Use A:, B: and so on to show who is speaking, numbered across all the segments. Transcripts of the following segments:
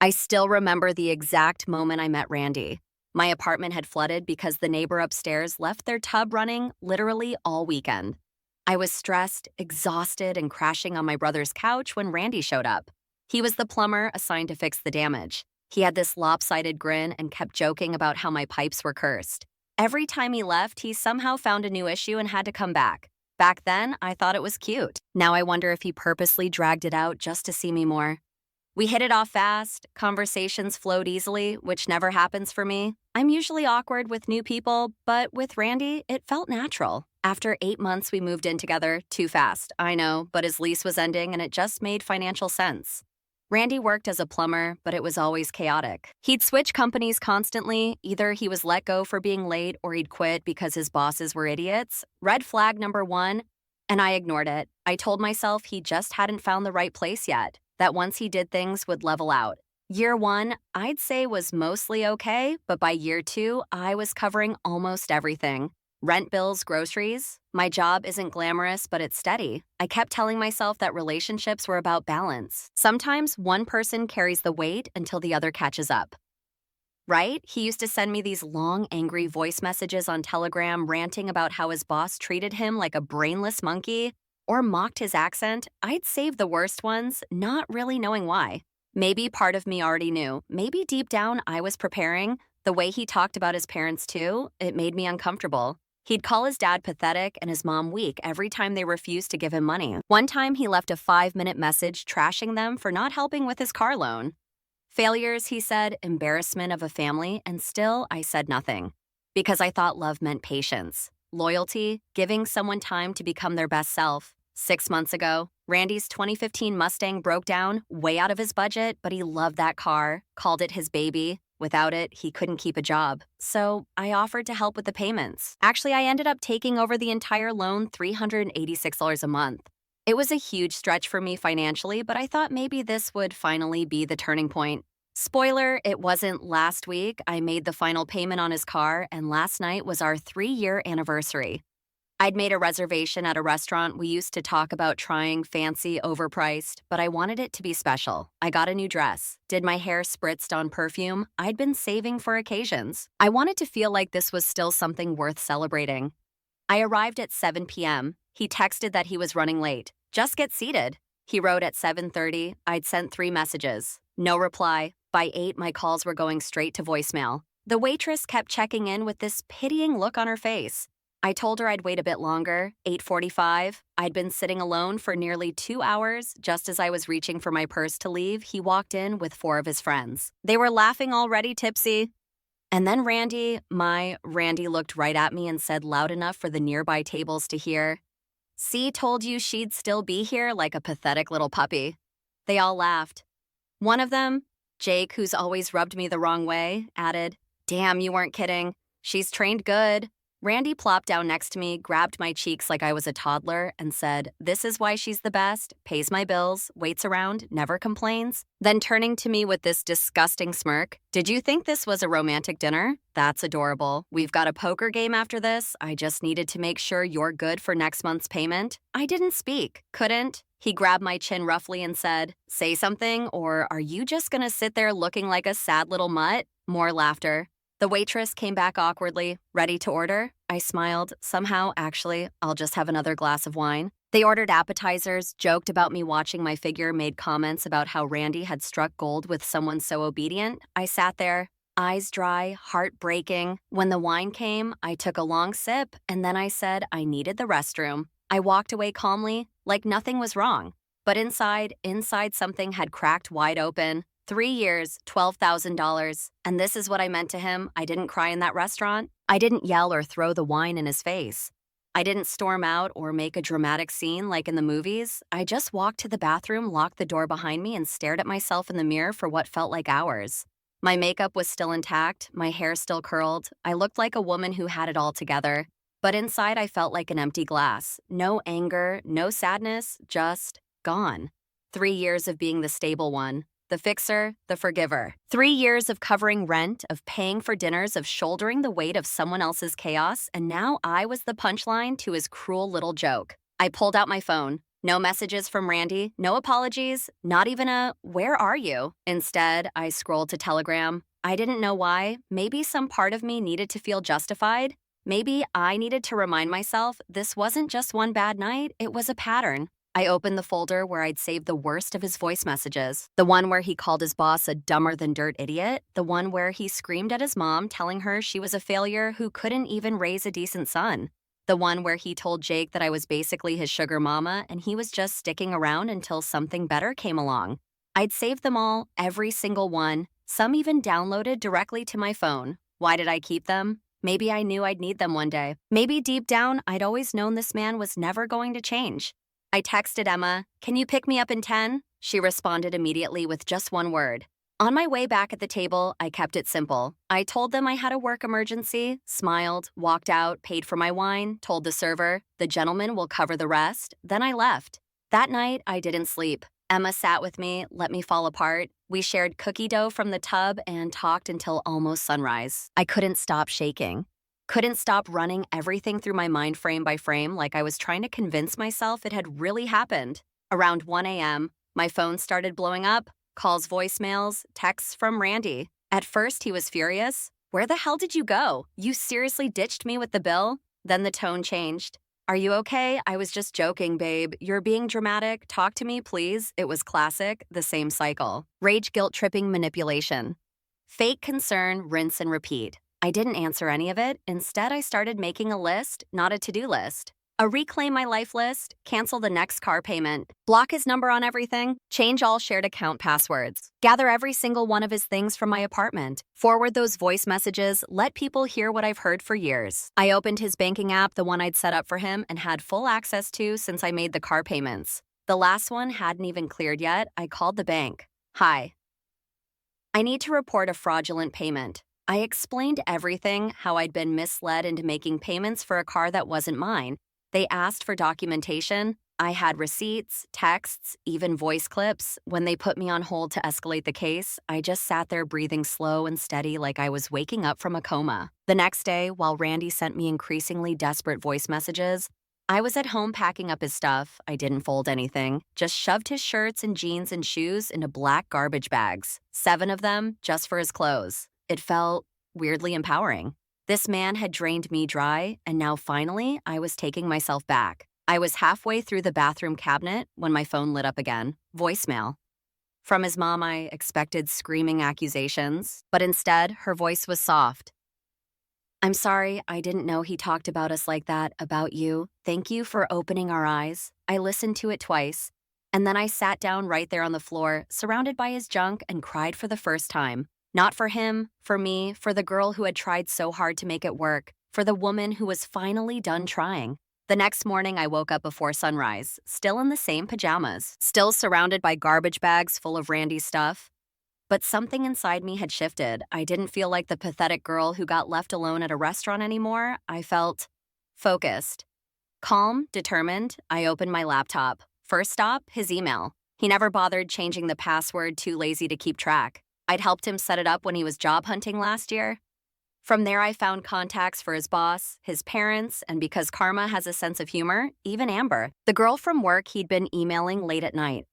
A: I still remember the exact moment I met Randy. My apartment had flooded because the neighbor upstairs left their tub running literally all weekend. I was stressed, exhausted, and crashing on my brother's couch when Randy showed up. He was the plumber assigned to fix the damage. He had this lopsided grin and kept joking about how my pipes were cursed. Every time he left, he somehow found a new issue and had to come back. Back then, I thought it was cute. Now I wonder if he purposely dragged it out just to see me more. We hit it off fast, conversations flowed easily, which never happens for me. I'm usually awkward with new people, but with Randy, it felt natural. After 8 months, we moved in together, too fast, I know, but his lease was ending and it just made financial sense. Randy worked as a plumber, but it was always chaotic. He'd switch companies constantly. Either he was let go for being late or he'd quit because his bosses were idiots. Red flag number one, and I ignored it. I told myself he just hadn't found the right place yet, that once he did things would level out. Year one, I'd say was mostly okay, but by year two, I was covering almost everything. Rent bills, groceries. My job isn't glamorous, but it's steady. I kept telling myself that relationships were about balance. Sometimes one person carries the weight until the other catches up. Right? He used to send me these long, angry voice messages on Telegram ranting about how his boss treated him like a brainless monkey or mocked his accent. I'd save the worst ones, not really knowing why. Maybe part of me already knew. Maybe deep down I was preparing. The way he talked about his parents too, it made me uncomfortable. He'd call his dad pathetic and his mom weak every time they refused to give him money. One time he left a 5-minute message trashing them for not helping with his car loan. Failures, he said, embarrassment of a family, and still I said nothing. Because I thought love meant patience, loyalty, giving someone time to become their best self. 6 months ago, Randy's 2015 Mustang broke down, way out of his budget, but he loved that car, called it his baby. Without it, he couldn't keep a job. So I offered to help with the payments. Actually, I ended up taking over the entire loan, $386 a month. It was a huge stretch for me financially, but I thought maybe this would finally be the turning point. Spoiler, it wasn't last week. I made the final payment on his car, and last night was our 3-year anniversary. I'd made a reservation at a restaurant we used to talk about trying fancy, overpriced, but I wanted it to be special. I got a new dress, did my hair spritzed on perfume I'd been saving for occasions. I wanted to feel like this was still something worth celebrating. I arrived at 7 p.m. He texted that he was running late. Just get seated. He wrote at 7:30. I'd sent 3 messages. No reply. By 8, my calls were going straight to voicemail. The waitress kept checking in with this pitying look on her face. I told her I'd wait a bit longer, 8:45. I'd been sitting alone for nearly 2 hours. Just as I was reaching for my purse to leave, he walked in with 4 of his friends. They were laughing already tipsy. And then Randy looked right at me and said loud enough for the nearby tables to hear, "See, told you she'd still be here like a pathetic little puppy." They all laughed. One of them, Jake, who's always rubbed me the wrong way, added, "Damn, you weren't kidding. She's trained good." Randy plopped down next to me, grabbed my cheeks like I was a toddler, and said, "This is why she's the best, pays my bills, waits around, never complains." Then turning to me with this disgusting smirk, "Did you think this was a romantic dinner? That's adorable. We've got a poker game after this. I just needed to make sure you're good for next month's payment." I didn't speak, couldn't. He grabbed my chin roughly and said, "Say something, or are you just gonna sit there looking like a sad little mutt?" More laughter. The waitress came back awkwardly, ready to order. I smiled. Somehow, actually, I'll just have another glass of wine. They ordered appetizers, joked about me watching my figure, made comments about how Randy had struck gold with someone so obedient. I sat there, eyes dry, heart breaking. When the wine came, I took a long sip, and then I said I needed the restroom. I walked away calmly, like nothing was wrong. But inside something had cracked wide open. 3 years, $12,000. And this is what I meant to him. I didn't cry in that restaurant. I didn't yell or throw the wine in his face. I didn't storm out or make a dramatic scene like in the movies. I just walked to the bathroom, locked the door behind me, and stared at myself in the mirror for what felt like hours. My makeup was still intact, my hair still curled. I looked like a woman who had it all together. But inside I felt like an empty glass. No anger, no sadness, just gone. 3 years of being the stable one. The fixer, the forgiver. 3 years of covering rent, of paying for dinners, of shouldering the weight of someone else's chaos, and now I was the punchline to his cruel little joke. I pulled out my phone. No messages from Randy, no apologies, not even a, "Where are you?" Instead, I scrolled to Telegram. I didn't know why. Maybe some part of me needed to feel justified. Maybe I needed to remind myself this wasn't just one bad night, it was a pattern. I opened the folder where I'd saved the worst of his voice messages. The one where he called his boss a dumber than dirt idiot. The one where he screamed at his mom, telling her she was a failure who couldn't even raise a decent son. The one where he told Jake that I was basically his sugar mama and he was just sticking around until something better came along. I'd saved them all, every single one, some even downloaded directly to my phone. Why did I keep them? Maybe I knew I'd need them one day. Maybe deep down, I'd always known this man was never going to change. I texted Emma, "Can you pick me up in 10?" She responded immediately with just one word. On my way back at the table, I kept it simple. I told them I had a work emergency, smiled, walked out, paid for my wine, told the server, "The gentleman will cover the rest." Then I left. That night, I didn't sleep. Emma sat with me, let me fall apart. We shared cookie dough from the tub and talked until almost sunrise. I couldn't stop shaking. Couldn't stop running everything through my mind frame by frame like I was trying to convince myself it had really happened. Around 1 a.m., my phone started blowing up. Calls, voicemails, texts from Randy. At first, he was furious. "Where the hell did you go? You seriously ditched me with the bill?" Then the tone changed. "Are you okay? I was just joking, babe. You're being dramatic. Talk to me, please." It was classic, the same cycle. Rage, guilt, tripping, manipulation. Fake concern, rinse and repeat. I didn't answer any of it. Instead, I started making a list, not a to-do list. A reclaim my life list, cancel the next car payment, block his number on everything, change all shared account passwords, gather every single one of his things from my apartment, forward those voice messages, let people hear what I've heard for years. I opened his banking app, the one I'd set up for him and had full access to since I made the car payments. The last one hadn't even cleared yet. I called the bank. "Hi. I need to report a fraudulent payment." I explained everything, how I'd been misled into making payments for a car that wasn't mine. They asked for documentation. I had receipts, texts, even voice clips. When they put me on hold to escalate the case, I just sat there breathing slow and steady like I was waking up from a coma. The next day, while Randy sent me increasingly desperate voice messages, I was at home packing up his stuff. I didn't fold anything, just shoved his shirts and jeans and shoes into black garbage bags, 7 of them just for his clothes. It felt weirdly empowering. This man had drained me dry, and now finally, I was taking myself back. I was halfway through the bathroom cabinet when my phone lit up again. Voicemail. From his mom, I expected screaming accusations, but instead, her voice was soft. "I'm sorry, I didn't know he talked about us like that, about you. Thank you for opening our eyes." I listened to it twice, and then I sat down right there on the floor, surrounded by his junk, and cried for the first time. Not for him, for me, for the girl who had tried so hard to make it work, for the woman who was finally done trying. The next morning, I woke up before sunrise, still in the same pajamas, still surrounded by garbage bags full of Randy's stuff. But something inside me had shifted. I didn't feel like the pathetic girl who got left alone at a restaurant anymore. I felt focused. Calm, determined, I opened my laptop. First stop, his email. He never bothered changing the password, too lazy to keep track. I'd helped him set it up when he was job hunting last year. From there, I found contacts for his boss, his parents, and because karma has a sense of humor, even Amber, the girl from work he'd been emailing late at night.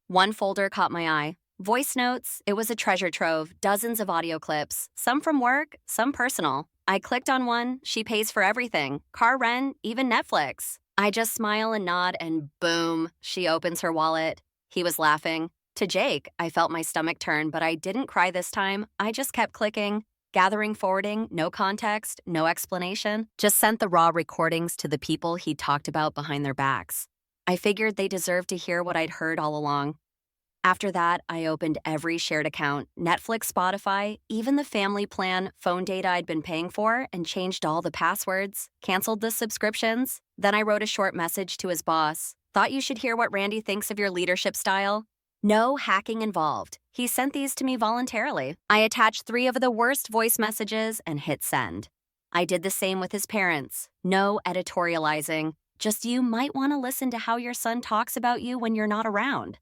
A: One folder caught my eye. Voice notes. It was a treasure trove, dozens of audio clips, some from work, some personal. I clicked on one. She pays for everything, car rent, even Netflix. I just smile and nod, and boom, she opens her wallet. He was laughing. To Jake, I felt my stomach turn, but I didn't cry this time. I just kept clicking, gathering, forwarding, no context, no explanation. Just sent the raw recordings to the people he'd talked about behind their backs. I figured they deserved to hear what I'd heard all along. After that, I opened every shared account, Netflix, Spotify, even the family plan, phone data I'd been paying for, and changed all the passwords, canceled the subscriptions. Then I wrote a short message to his boss. "Thought you should hear what Randy thinks of your leadership style." No hacking involved. He sent these to me voluntarily. I attached 3 of the worst voice messages and hit send. I did the same with his parents. No editorializing. Just you might want to listen to how your son talks about you when you're not around.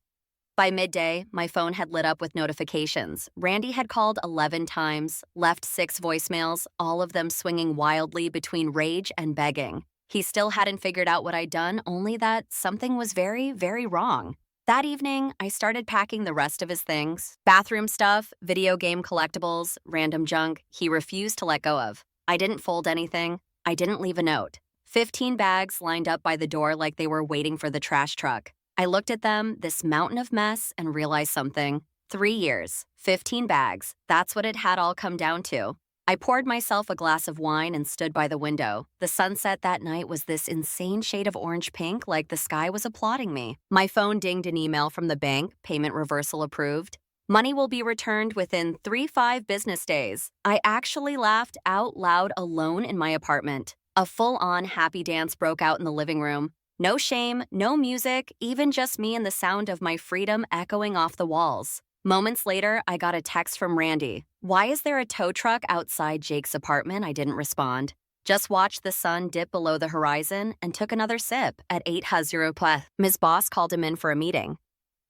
A: By midday, my phone had lit up with notifications. Randy had called 11 times, left 6 voicemails, all of them swinging wildly between rage and begging. He still hadn't figured out what I'd done, only that something was very, very wrong. That evening, I started packing the rest of his things. Bathroom stuff, video game collectibles, random junk he refused to let go of. I didn't fold anything. I didn't leave a note. 15 bags lined up by the door like they were waiting for the trash truck. I looked at them, this mountain of mess, and realized something. 3 years, 15 bags, that's what it had all come down to. I poured myself a glass of wine and stood by the window. The sunset that night was this insane shade of orange pink, like the sky was applauding me. My phone dinged an email from the bank, payment reversal approved. Money will be returned within 3-5 business days. I actually laughed out loud alone in my apartment. A full-on happy dance broke out in the living room. No shame, no music, even just me and the sound of my freedom echoing off the walls. Moments later, I got a text from Randy. Why is there a tow truck outside Jake's apartment? I didn't respond. Just watched the sun dip below the horizon and took another sip at 8:00 Ms. Boss called him in for a meeting.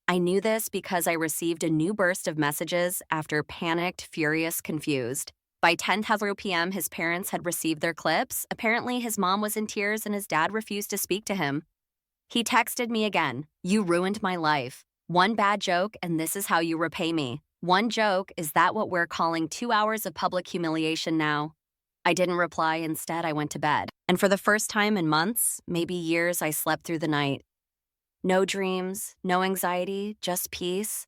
A: I knew this because I received a new burst of messages after panicked, furious, confused. By 10:00 p.m., his parents had received their clips. Apparently, his mom was in tears and his dad refused to speak to him. He texted me again. You ruined my life. One bad joke, and this is how you repay me. One joke, is that what we're calling 2 hours of public humiliation now? I didn't reply. Instead, I went to bed. And for the first time in months, maybe years, I slept through the night. No dreams, no anxiety, just peace.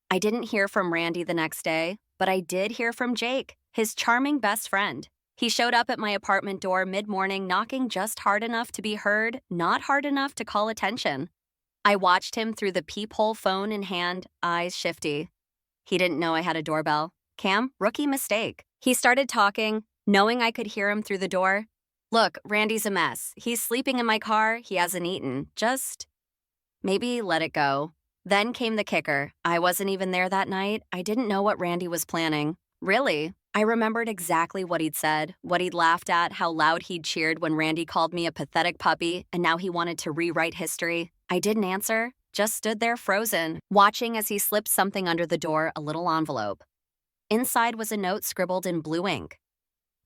A: I didn't hear from Randy the next day, but I did hear from Jake, his charming best friend. He showed up at my apartment door mid-morning, knocking just hard enough to be heard, not hard enough to call attention. I watched him through the peephole, phone in hand, eyes shifty. He didn't know I had a doorbell. Cam, rookie mistake. He started talking, knowing I could hear him through the door. Look, Randy's a mess. He's sleeping in my car. He hasn't eaten. Just maybe let it go. Then came the kicker. I wasn't even there that night. I didn't know what Randy was planning. Really? I remembered exactly what he'd said, what he'd laughed at, how loud he'd cheered when Randy called me a pathetic puppy, and now he wanted to rewrite history. I didn't answer, just stood there frozen, watching as he slipped something under the door, a little envelope. Inside was a note scribbled in blue ink.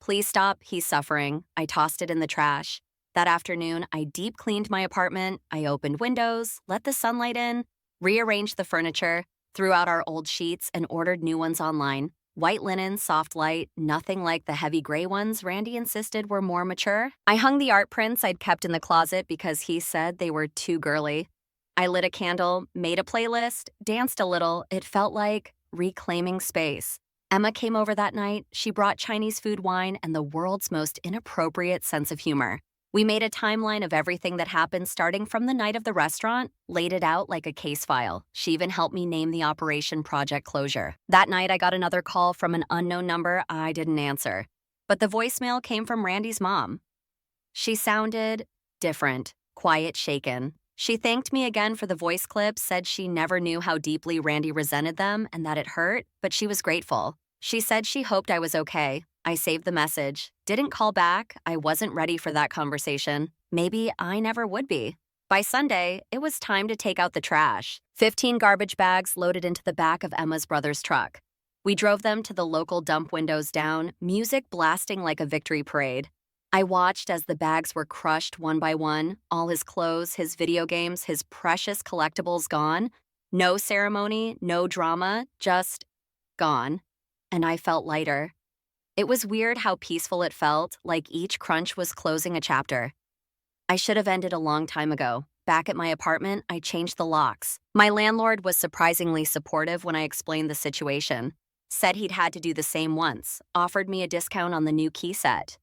A: Please stop, he's suffering. I tossed it in the trash. That afternoon, I deep cleaned my apartment. I opened windows, let the sunlight in, rearranged the furniture, threw out our old sheets, and ordered new ones online. White linen, soft light, nothing like the heavy gray ones Randy insisted were more mature. I hung the art prints I'd kept in the closet because he said they were too girly. I lit a candle, made a playlist, danced a little. It felt like reclaiming space. Emma came over that night. She brought Chinese food, wine, and the world's most inappropriate sense of humor. We made a timeline of everything that happened starting from the night of the restaurant, laid it out like a case file. She even helped me name the operation Project Closure. That night, I got another call from an unknown number. I didn't answer. But the voicemail came from Randy's mom. She sounded different, quiet, shaken. She thanked me again for the voice clip, said she never knew how deeply Randy resented them and that it hurt, but she was grateful. She said she hoped I was okay. I saved the message. Didn't call back. I wasn't ready for that conversation. Maybe I never would be. By Sunday, it was time to take out the trash. 15 garbage bags loaded into the back of Emma's brother's truck. We drove them to the local dump, windows down, music blasting like a victory parade. I watched as the bags were crushed one by one, all his clothes, his video games, his precious collectibles gone. No ceremony, no drama, just gone. And I felt lighter. It was weird how peaceful it felt, like each crunch was closing a chapter. I should have ended a long time ago. Back at my apartment, I changed the locks. My landlord was surprisingly supportive when I explained the situation. Said he'd had to do the same once, offered me a discount on the new key set.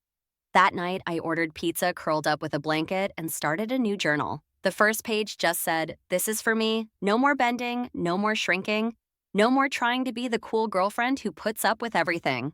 A: That night, I ordered pizza curled up with a blanket and started a new journal. The first page just said, "This is for me. No more bending, no more shrinking, no more trying to be the cool girlfriend who puts up with everything."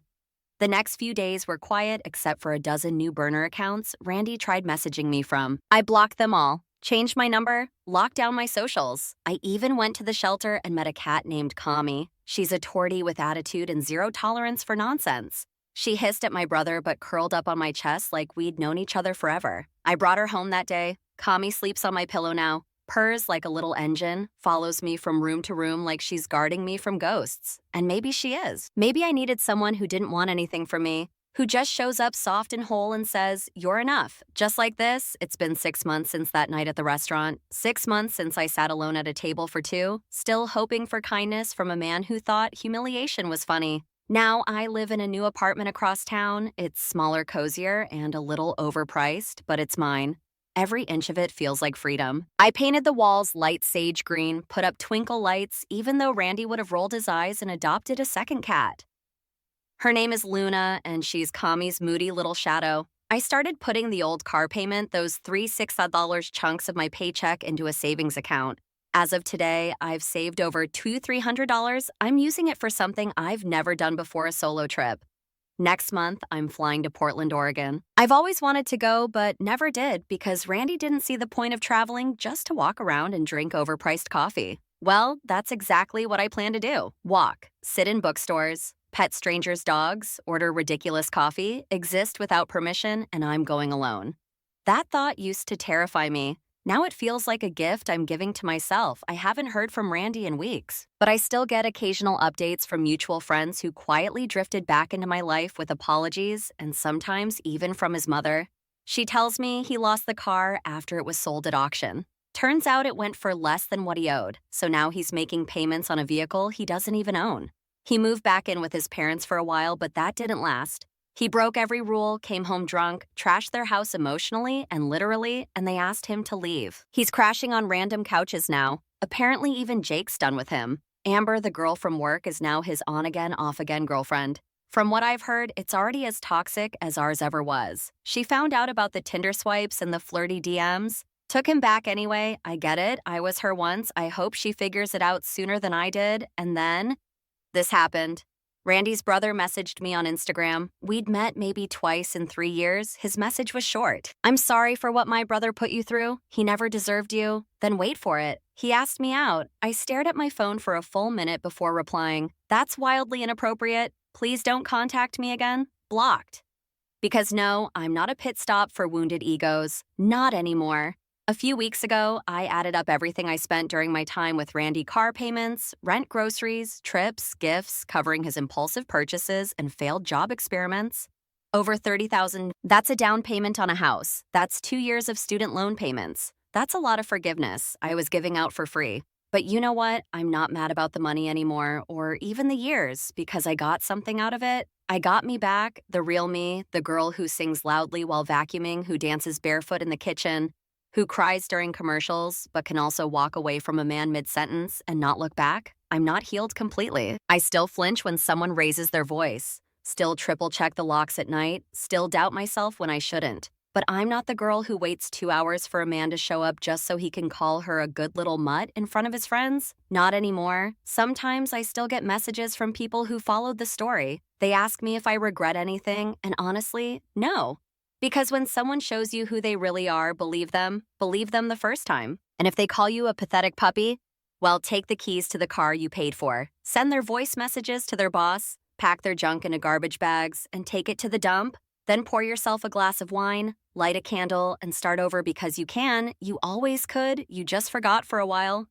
A: The next few days were quiet except for a dozen new burner accounts Randy tried messaging me from. I blocked them all, changed my number, locked down my socials. I even went to the shelter and met a cat named Kami. She's a tortie with attitude and zero tolerance for nonsense. She hissed at my brother but curled up on my chest like we'd known each other forever. I brought her home that day. Kami sleeps on my pillow now, purrs like a little engine, follows me from room to room like she's guarding me from ghosts. And maybe she is. Maybe I needed someone who didn't want anything from me, who just shows up soft and whole and says, "You're enough." Just like this, it's been 6 months since that night at the restaurant, 6 months since I sat alone at a table for two, still hoping for kindness from a man who thought humiliation was funny. Now I live in a new apartment across town. It's smaller, cozier, and a little overpriced, but it's mine. Every inch of it feels like freedom. I painted the walls light sage green, put up twinkle lights, even though Randy would have rolled his eyes and adopted a second cat. Her name is Luna, and she's Kami's moody little shadow. I started putting the old car payment, those $3 chunks of my paycheck, into a savings account. As of today, I've saved over $300. I'm using it for something I've never done before, a solo trip. Next month, I'm flying to Portland, Oregon. I've always wanted to go, but never did because Randy didn't see the point of traveling just to walk around and drink overpriced coffee. Well, that's exactly what I plan to do. Walk, sit in bookstores, pet strangers' dogs, order ridiculous coffee, exist without permission, and I'm going alone. That thought used to terrify me. Now it feels like a gift I'm giving to myself. I haven't heard from Randy in weeks, but I still get occasional updates from mutual friends who quietly drifted back into my life with apologies, and sometimes even from his mother. She tells me he lost the car after it was sold at auction. Turns out it went for less than what he owed, so now he's making payments on a vehicle he doesn't even own. He moved back in with his parents for a while, but that didn't last. He broke every rule, came home drunk, trashed their house emotionally and literally, and they asked him to leave. He's crashing on random couches now. Apparently even Jake's done with him. Amber, the girl from work, is now his on-again, off-again girlfriend. From what I've heard, it's already as toxic as ours ever was. She found out about the Tinder swipes and the flirty DMs. Took him back anyway. I get it. I was her once. I hope she figures it out sooner than I did. And then this happened. Randy's brother messaged me on Instagram. We'd met maybe twice in 3 years. His message was short. "I'm sorry for what my brother put you through. He never deserved you." Then wait for it. He asked me out. I stared at my phone for a full minute before replying. "That's wildly inappropriate. Please don't contact me again." Blocked. Because no, I'm not a pit stop for wounded egos. Not anymore. A few weeks ago, I added up everything I spent during my time with Randy: car payments, rent, groceries, trips, gifts, covering his impulsive purchases and failed job experiments. Over $30,000. That's a down payment on a house. That's 2 years of student loan payments. That's a lot of forgiveness I was giving out for free. But you know what? I'm not mad about the money anymore, or even the years, because I got something out of it. I got me back, the real me, the girl who sings loudly while vacuuming, who dances barefoot in the kitchen, who cries during commercials, but can also walk away from a man mid-sentence and not look back. I'm not healed completely. I still flinch when someone raises their voice, still triple-check the locks at night, still doubt myself when I shouldn't. But I'm not the girl who waits 2 hours for a man to show up just so he can call her a good little mutt in front of his friends. Not anymore. Sometimes I still get messages from people who followed the story. They ask me if I regret anything, and honestly, no. Because when someone shows you who they really are, believe them the first time. And if they call you a pathetic puppy, well, take the keys to the car you paid for, send their voice messages to their boss, pack their junk into garbage bags, and take it to the dump. Then pour yourself a glass of wine, light a candle, and start over because you can. You always could. You just forgot for a while.